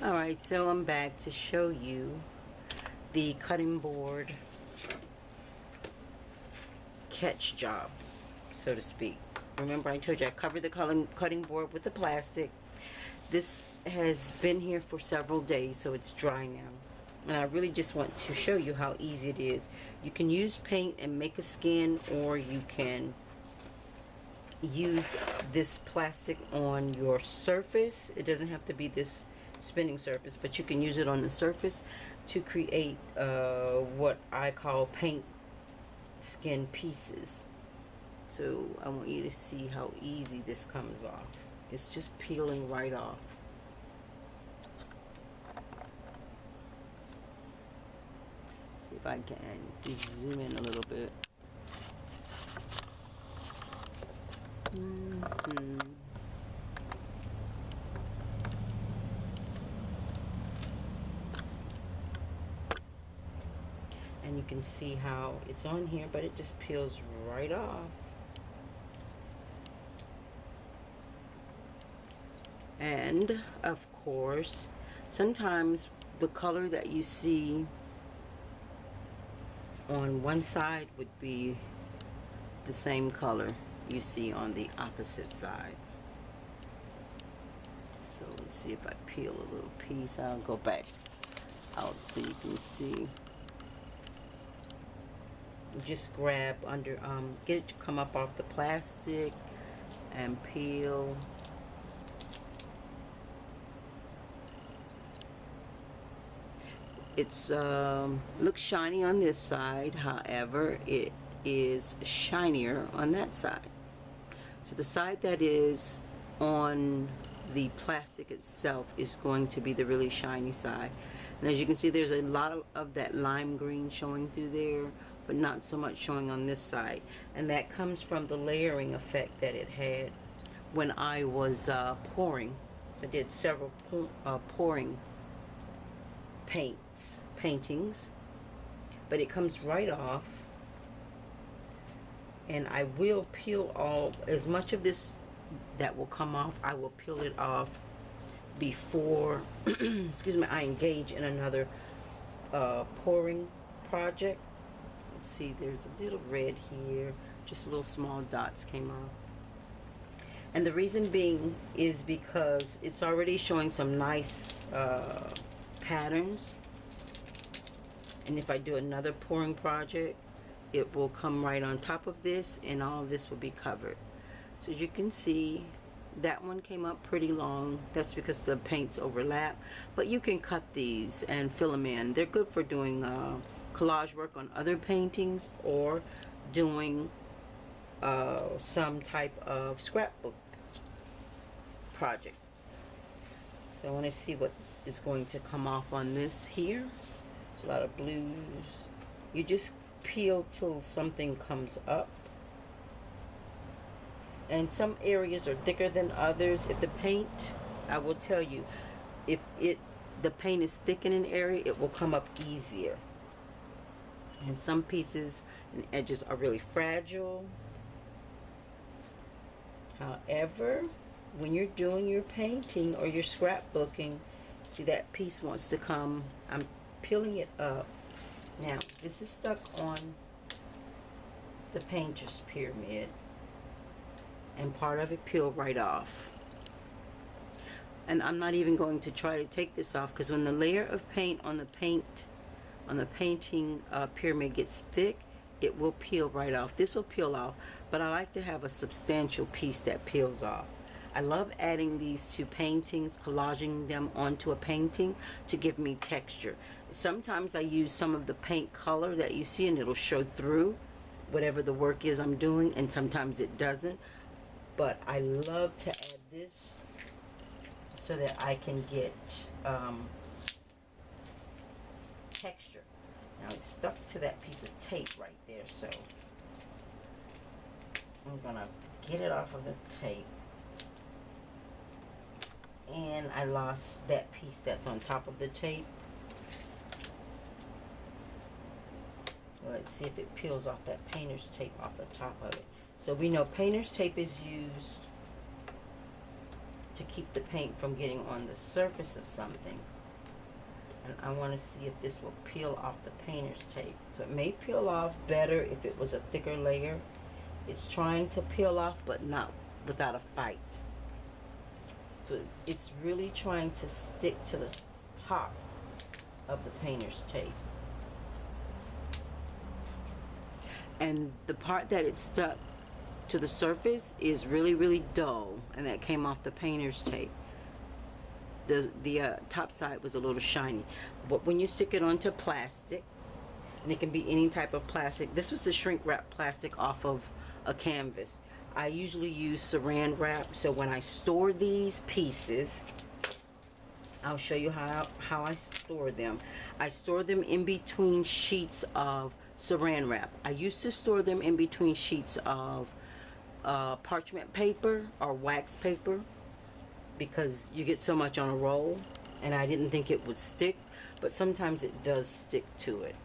Alright, so I'm back to show you the cutting board catch job, so to speak. Remember I told you I covered the cutting board with the plastic. This has been here for several days, so it's dry now. And I really just want to show you how easy it is. You can use paint and make a skin, or you can use this plastic on your surface. It doesn't have to be this spinning surface, but you can use it on the surface to create what I call paint skin pieces. So I want you to see how easy this comes off. It's just peeling right off. See if I can zoom in a little bit. And you can see how it's on here, but it just peels right off. And of course, sometimes the color that you see on one side would be the same color you see on the opposite side. So let's see if I peel a little piece. I'll go back out so you can see. Just grab under, get it to come up off the plastic and peel. It's looks shiny on this side, however it is shinier on that side. So the side that is on the plastic itself is going to be the really shiny side. And as you can see, there's a lot of that lime green showing through there, but not so much showing on this side. And that comes from the layering effect that it had when I was pouring. So I did several pouring paintings, but it comes right off. And I will peel off as much of this that will come off. I will peel it off before excuse me, I engage in another pouring project. Let's see, there's a little red here, just little small dots came off. And the reason being is because it's already showing some nice patterns. And if I do another pouring project, it will come right on top of this, and all of this will be covered. So as you can see, that one came up pretty long. That's because the paints overlap, but you can cut these and fill them in. They're good for doing collage work on other paintings, or doing some type of scrapbook project. So I want to see what is going to come off on this here. There's a lot of blues. You just peel till something comes up. And some areas are thicker than others. If the paint, I will tell you, if the paint is thick in an area, it will come up easier. And some pieces and edges are really fragile. However, when you're doing your painting or your scrapbooking, see, that piece wants to come. I'm peeling it up. Now, this is stuck on the painter's pyramid, and part of it peeled right off. And I'm not even going to try to take this off, because when the layer of paint on the painting pyramid gets thick, it will peel right off. This will peel off, but I like to have a substantial piece that peels off. I love adding these to paintings, collaging them onto a painting to give me texture. Sometimes I use some of the paint color that you see, and it'll show through whatever the work is I'm doing, and sometimes it doesn't. But I love to add this so that I can get texture. Now it's stuck to that piece of tape right there, so I'm gonna get it off of the tape. And I lost that piece that's on top of the tape. Let's see if it peels off that painter's tape off the top of it. So we know painter's tape is used to keep the paint from getting on the surface of something. And I want to see if this will peel off the painter's tape. So it may peel off better if it was a thicker layer. It's trying to peel off, but not without a fight. So it's really trying to stick to the top of the painter's tape. And the part that it stuck to the surface is really, really dull, and that came off the painter's tape. The top side was a little shiny. But when you stick it onto plastic, and it can be any type of plastic. This was the shrink wrap plastic off of a canvas. I usually use saran wrap, so when I store these pieces, I'll show you how I store them. I store them in between sheets of saran wrap. I used to store them in between sheets of parchment paper or wax paper, because you get so much on a roll, and I didn't think it would stick, but sometimes it does stick to it.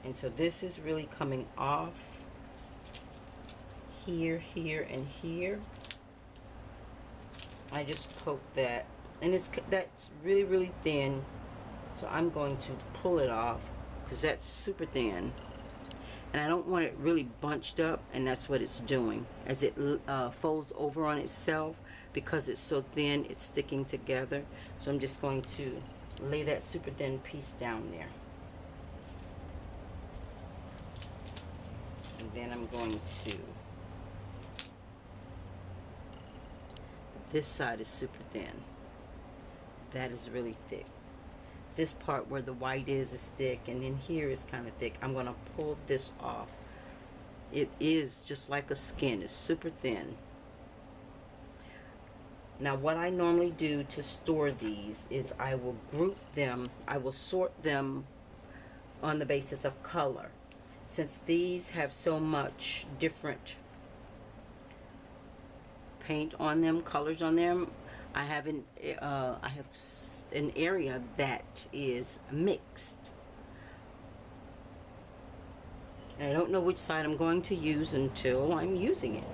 And so this is really coming off here, here, and here. I just poked that, and that's really, really thin, so I'm going to pull it off because that's super thin. And I don't want it really bunched up, and that's what it's doing. As it folds over on itself, because it's so thin, it's sticking together. So I'm just going to lay that super thin piece down there. And then I'm going to, this side is super thin. That is really thick. This part where the white is thick, and then here is kind of thick. I'm going to pull this off. It is just like a skin. It's super thin. Now what I normally do to store these is I will group them. I will sort them on the basis of color. Since these have so much different paint on them, colors on them, I have an area that is mixed. And I don't know which side I'm going to use until I'm using it.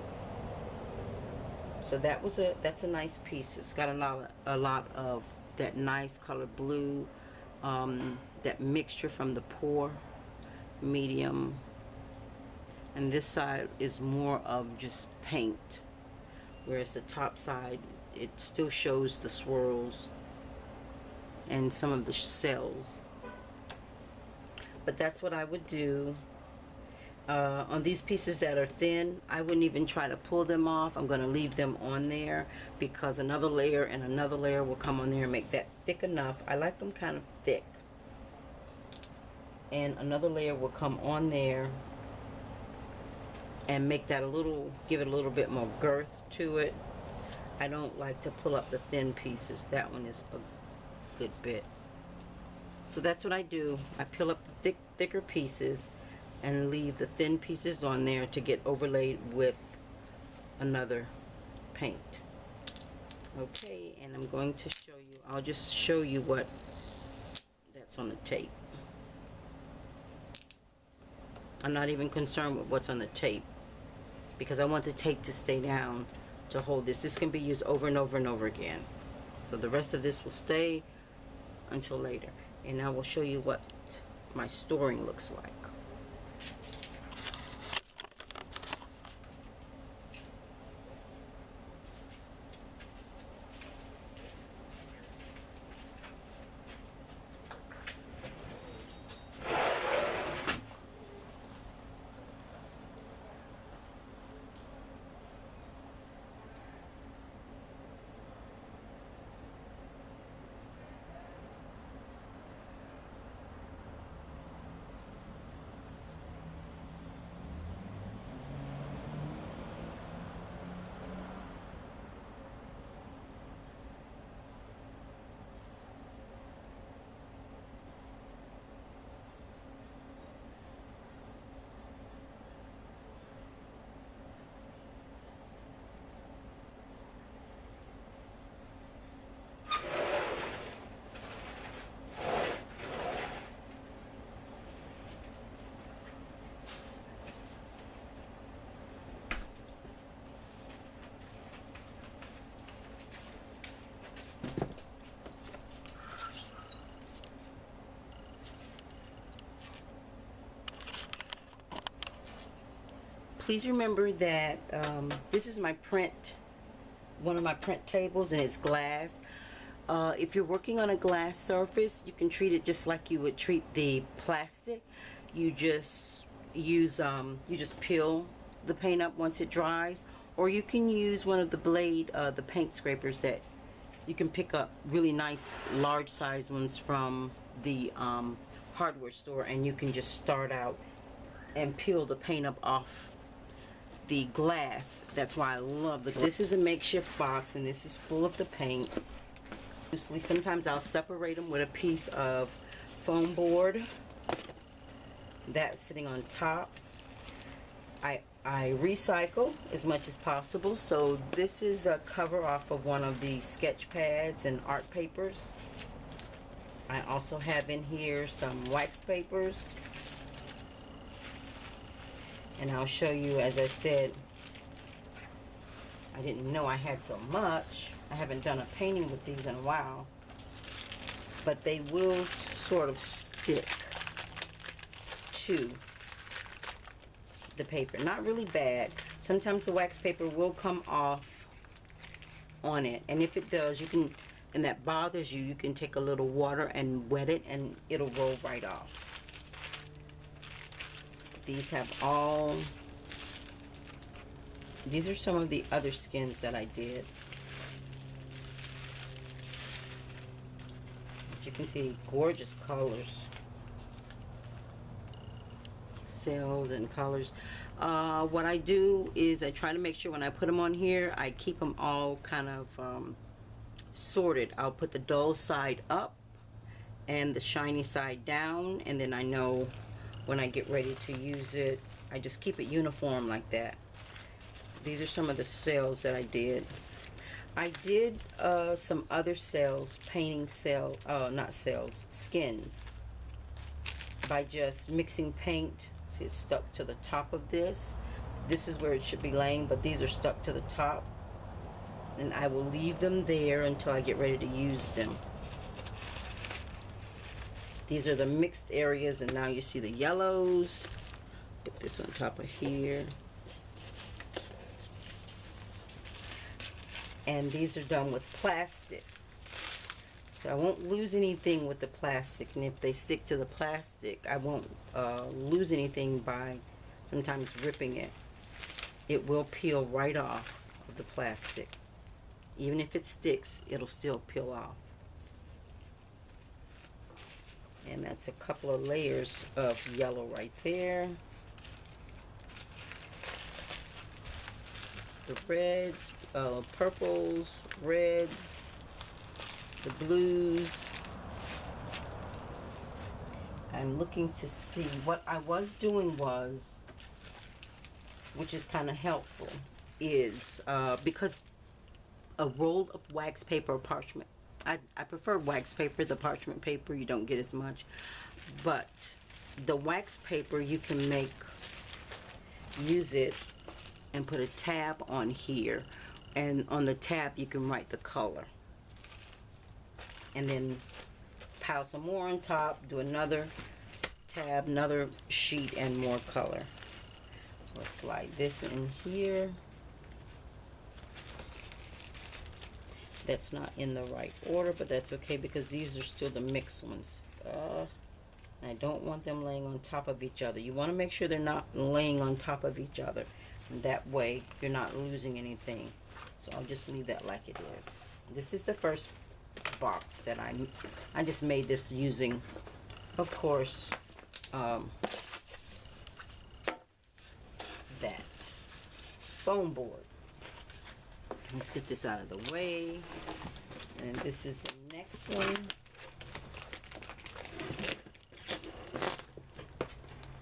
So that's a nice piece. It's got a lot of that nice color blue, that mixture from the pour, medium, and this side is more of just paint, whereas the top side, it still shows the swirls and some of the cells. But that's what I would do. On these pieces that are thin, I wouldn't even try to pull them off. I'm going to leave them on there, because another layer and another layer will come on there and make that thick enough. I like them kind of thick. And another layer will come on there and make that give it a little bit more girth to it. I don't like to pull up the thin pieces. That one is a good bit. So that's what I do. I peel up the thicker pieces and leave the thin pieces on there to get overlaid with another paint. Okay, and I'm going to show you, I'll just show you what that's on the tape. I'm not even concerned with what's on the tape, because I want the tape to stay down to hold this. This can be used over and over and over again. So the rest of this will stay until later. And I will show you what my storing looks like. please remember that this is my print, one of my print tables, and it's glass. If you're working on a glass surface, you can treat it just like you would treat the plastic. You just use, you just peel the paint up once it dries, or you can use one of the the paint scrapers that you can pick up, really nice large size ones from the hardware store, and you can just start out and peel the paint up off the glass. That's why I love this is a makeshift box, and this is full of the paints. Sometimes I'll separate them with a piece of foam board that's sitting on top. I recycle as much as possible. So this is a cover off of one of the sketch pads and art papers. I also have in here some wax papers. And I'll show you, as I said, I didn't know I had so much. I haven't done a painting with these in a while. But they will sort of stick to the paper. Not really bad. Sometimes the wax paper will come off on it, and if it does, you can, and that bothers you, you can take a little water and wet it and it'll roll right off. These have all, these are some of the other skins that I did. As you can see, gorgeous colors. Cells and colors. What I do is I try to make sure when I put them on here, I keep them all kind of sorted. I'll put the dull side up and the shiny side down, and then I know when I get ready to use it, I just keep it uniform like that. These are some of the cells that I did. I did some other cells, painting cell, not cells, skins, by just mixing paint. See, it's stuck to the top of this. This is where it should be laying, but these are stuck to the top. And I will leave them there until I get ready to use them. These are the mixed areas, and now you see the yellows. Put this on top of here. And these are done with plastic. So I won't lose anything with the plastic, and if they stick to the plastic, I won't lose anything by sometimes ripping it. It will peel right off of the plastic. Even if it sticks, it'll still peel off. And that's a couple of layers of yellow right there. The reds, purples, reds, the blues. I'm looking to see what I was doing was, which is kind of helpful, is because a roll of wax paper or parchment. I prefer wax paper. The parchment paper you don't get as much, but the wax paper you can use it and put a tab on here, and on the tab you can write the color, and then pile some more on top, do another tab, another sheet, and more color. So let's slide this in here. That's not in the right order, but that's okay because these are still the mixed ones. I don't want them laying on top of each other. You want to make sure they're not laying on top of each other. And that way you're not losing anything. So I'll just leave that like it is. This is the first box that I just made this using, of course, that foam board. Let's get this out of the way. And this is the next one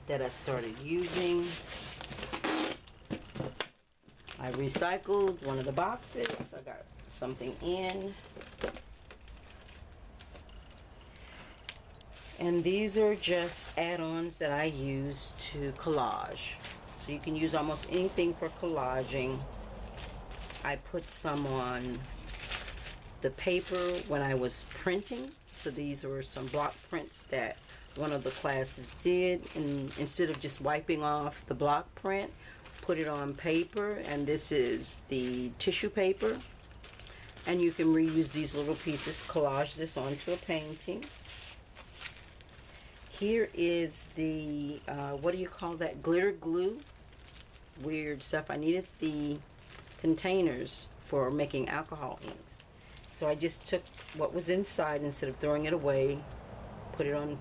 that I started using. I recycled one of the boxes. I got something in. And these are just add-ons that I use to collage. So you can use almost anything for collaging. I put some on the paper when I was printing. So these were some block prints that one of the classes did. And instead of just wiping off the block print, put it on paper, and this is the tissue paper, and you can reuse these little pieces, collage this onto a painting. Here is the what do you call that, glitter glue, weird stuff. I needed the containers for making alcohol inks, so I just took what was inside instead of throwing it away, put it on.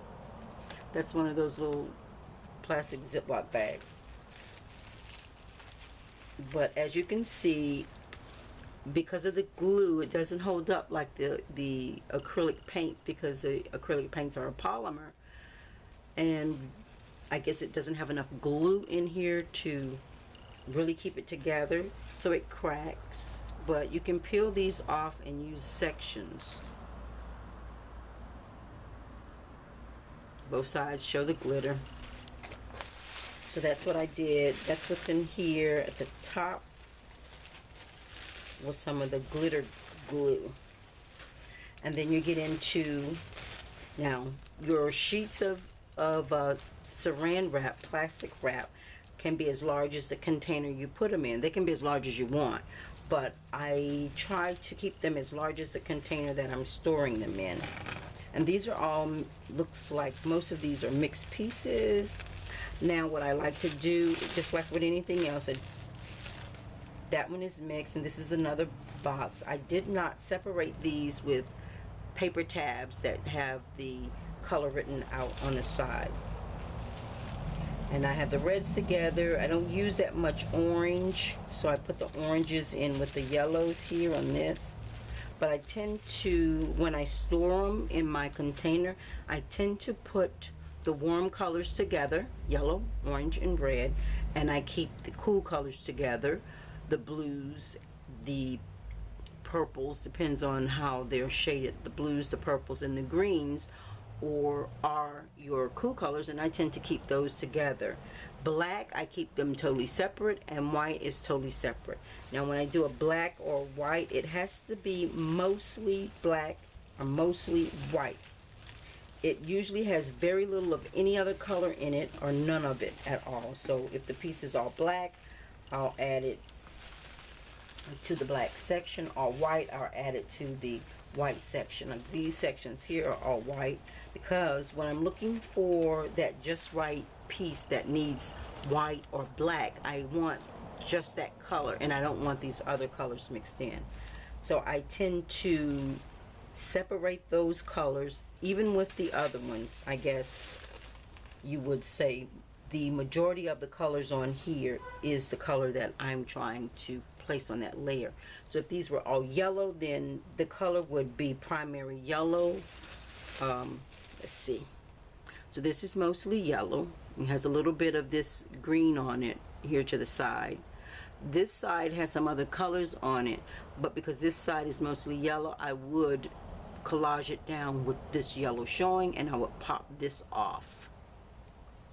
That's one of those little plastic Ziploc bags. But as you can see, because of the glue, it doesn't hold up like the acrylic paints, because the acrylic paints are a polymer, and I guess it doesn't have enough glue in here to really keep it together, so it cracks. But you can peel these off and use sections. Both sides show the glitter. So that's what I did. That's what's in here. At the top was some of the glitter glue. And then you get into, now, your sheets of saran wrap, plastic wrap, can be as large as the container you put them in. They can be as large as you want, but I try to keep them as large as the container that I'm storing them in. And these are all, looks like most of these are mixed pieces. Now what I like to do, just like with anything else, that one is mixed, and this is another box. I did not separate these with paper tabs that have the color written out on the side. And I have the reds together. I don't use that much orange, so I put the oranges in with the yellows here on this. But I tend to, when I store them in my container, I tend to put the warm colors together, yellow, orange, and red, and I keep the cool colors together, the blues, the purples, depends on how they're shaded, the blues, the purples, and the greens, or are your cool colors, and I tend to keep those together. Black, I keep them totally separate, and white is totally separate. Now when I do a black or white, it has to be mostly black or mostly white. It usually has very little of any other color in it, or none of it at all. So if the piece is all black, I'll add it to the black section, or white, I'll add it to the white section. Like these sections here are all white, because when I'm looking for that just right piece that needs white or black, I want just that color, and I don't want these other colors mixed in. So I tend to separate those colors. Even with the other ones, I guess you would say the majority of the colors on here is the color that I'm trying to place on that layer. So if these were all yellow, then the color would be primary yellow. Let's see. So this is mostly yellow. It has a little bit of this green on it here to the side. This side has some other colors on it, but because this side is mostly yellow, I would collage it down with this yellow showing, and I would pop this off.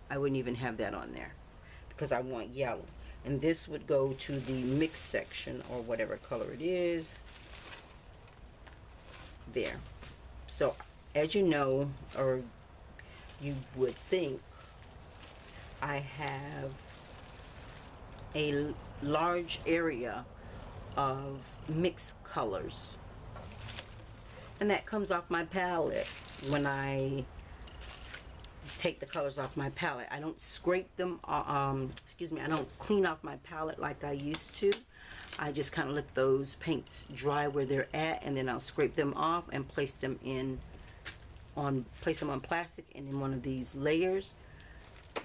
I wouldn't even have that on there because I want yellow. And this would go to the mixed section, or whatever color it is. There. So as you know, or you would think, I have a large area of mixed colors, and that comes off my palette when I take the colors off my palette. I don't scrape them, excuse me, I don't clean off my palette like I used to. I just kind of let those paints dry where they're at, and then I'll scrape them off and place them on plastic and in one of these layers,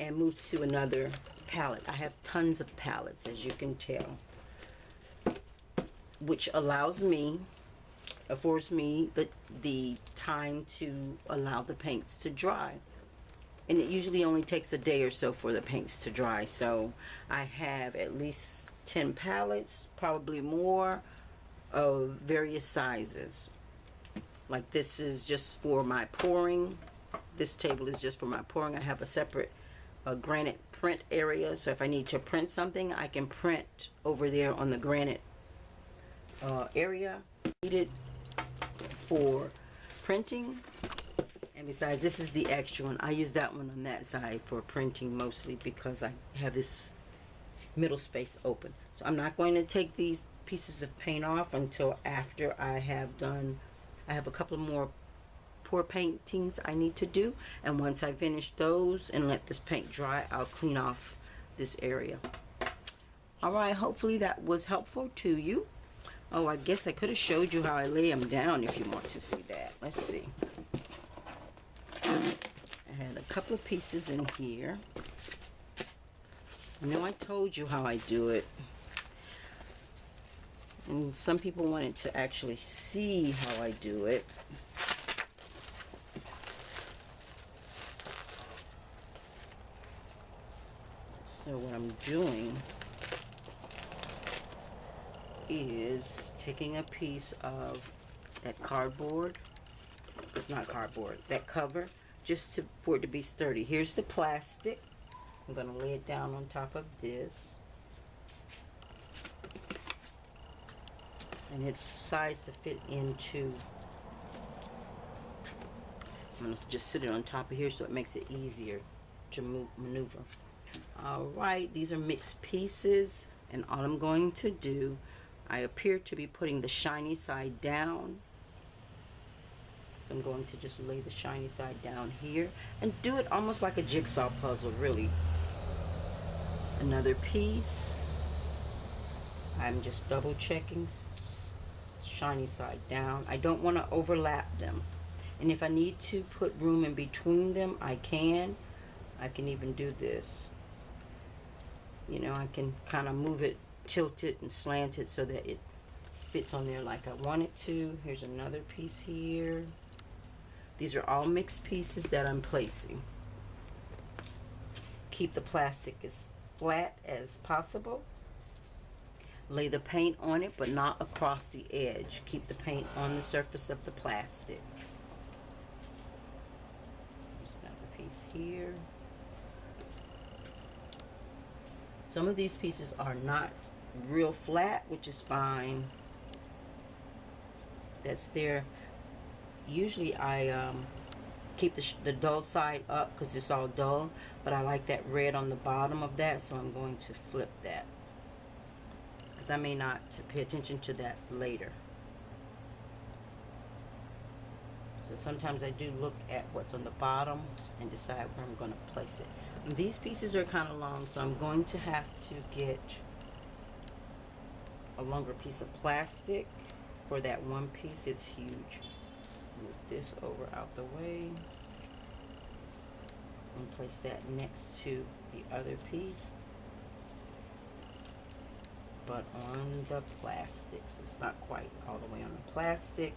and move to another palette. I have tons of palettes, as you can tell, which affords me the time to allow the paints to dry. And it usually only takes a day or so for the paints to dry. So I have at least 10 palettes, probably more, of various sizes. Like this is just for my pouring. This table is just for my pouring. I have a separate granite print area, so if I need to print something, I can print over there on the granite area. Need it for printing. And besides, this is the extra one. I use that one on that side for printing mostly, because I have this middle space open. So I'm not going to take these pieces of paint off until after I have done, I have a couple more pour paintings I need to do, and once I finish those and let this paint dry, I'll clean off this area. Alright, hopefully that was helpful to you. Oh, I guess I could have showed you how I lay them down if you want to see that. Let's see. I had a couple of pieces in here. I know I told you how I do it. And some people wanted to actually see how I do it. So what I'm doing is taking a piece of that cardboard. It's not cardboard, that cover, just for it to be sturdy. Here's the plastic. I'm going to lay it down on top of this. And it's sized to fit into, I'm going to just sit it on top of here so it makes it easier to maneuver. Alright, these are mixed pieces, and all I'm going to do, I appear to be putting the shiny side down. So I'm going to just lay the shiny side down here and do it almost like a jigsaw puzzle, really. Another piece. I'm just double checking shiny side down. I don't want to overlap them. And if I need to put room in between them, I can. I can even do this. You know, I can kind of move it, tilt it, and slant it so that it fits on there like I want it to. Here's another piece here. These are all mixed pieces that I'm placing. Keep the plastic as flat as possible. Lay the paint on it, but not across the edge. Keep the paint on the surface of the plastic. There's another piece here. Some of these pieces are not real flat, which is fine. That's there. Usually I keep the dull side up because it's all dull, but I like that red on the bottom of that, so I'm going to flip that because I may not pay attention to that later. So sometimes I do look at what's on the bottom and decide where I'm going to place it. And these pieces are kind of long, so I'm going to have to get a longer piece of plastic for that one piece. It's huge. Move this over out the way and place that next to the other piece, but on the plastic, so it's not quite all the way on the plastic.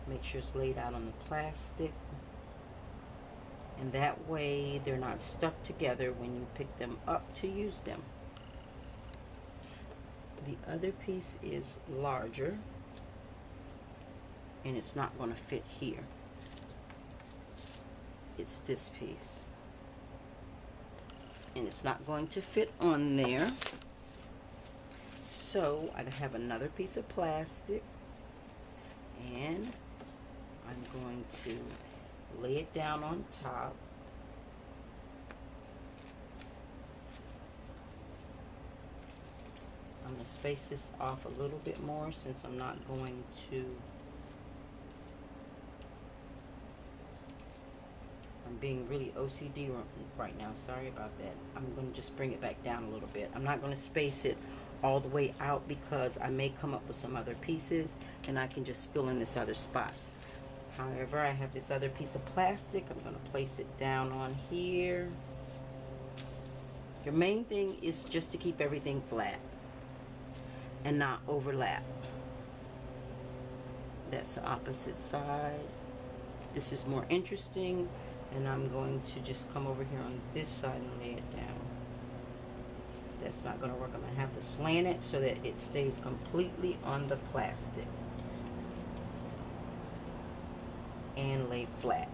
Make sure it's laid out on the plastic, and that way they're not stuck together when you pick them up to use them. The other piece is larger, and it's not going to fit here. It's this piece, and it's not going to fit on there. So I have another piece of plastic, and I'm going to lay it down on top. I'm going to space this off a little bit more since I'm not going to, I'm being really OCD right now, sorry about that. I'm going to just bring it back down a little bit. I'm not going to space it all the way out because I may come up with some other pieces and I can just fill in this other spot. However, I have this other piece of plastic. I'm going to place it down on here. Your main thing is just to keep everything flat and not overlap. That's the opposite side. This is more interesting, and I'm going to just come over here on this side and lay it down. That's not going to work. I'm going to have to slant it so that it stays completely on the plastic and lay flat.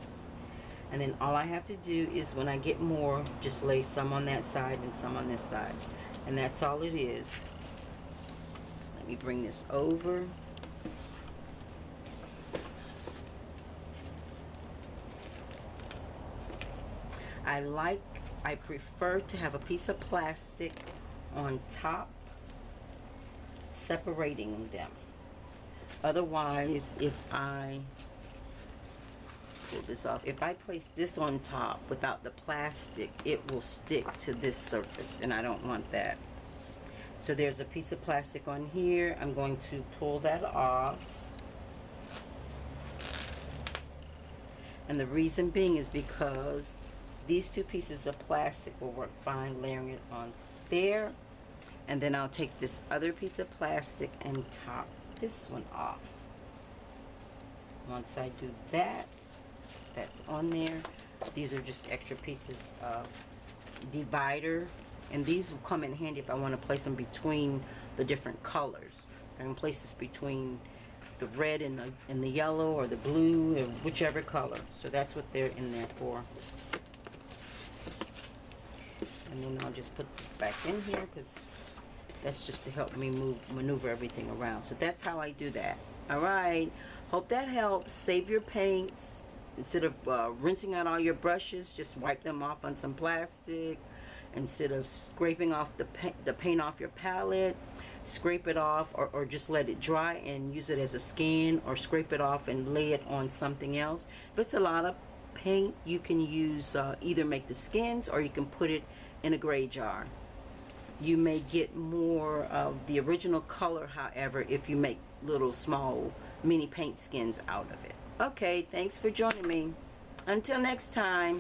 And then all I have to do is, when I get more, just lay some on that side and some on this side, and that's all it is. Let me bring this over. I prefer to have a piece of plastic on top separating them. Otherwise, if I pull this off, if I place this on top without the plastic, it will stick to this surface, and I don't want that. So there's a piece of plastic on here. I'm going to pull that off. And the reason being is because these two pieces of plastic will work fine layering it on there. And then I'll take this other piece of plastic and top this one off. Once I do that, that's on there. These are just extra pieces of divider. And these will come in handy if I want to place them between the different colors. I can place this between the red and the yellow, or the blue, or whichever color. So that's what they're in there for. And then I'll just put this back in here, because that's just to help me maneuver everything around. So that's how I do that. Alright, hope that helps. Save your paints. Instead of rinsing out all your brushes, just wipe them off on some plastic. Instead of scraping off the paint off your palette, scrape it off, or just let it dry and use it as a skin, or scrape it off and lay it on something else. If it's a lot of paint, you can use either make the skins, or you can put it in a gray jar. You may get more of the original color, however, if you make little small mini paint skins out of it. Okay, thanks for joining me. Until next time.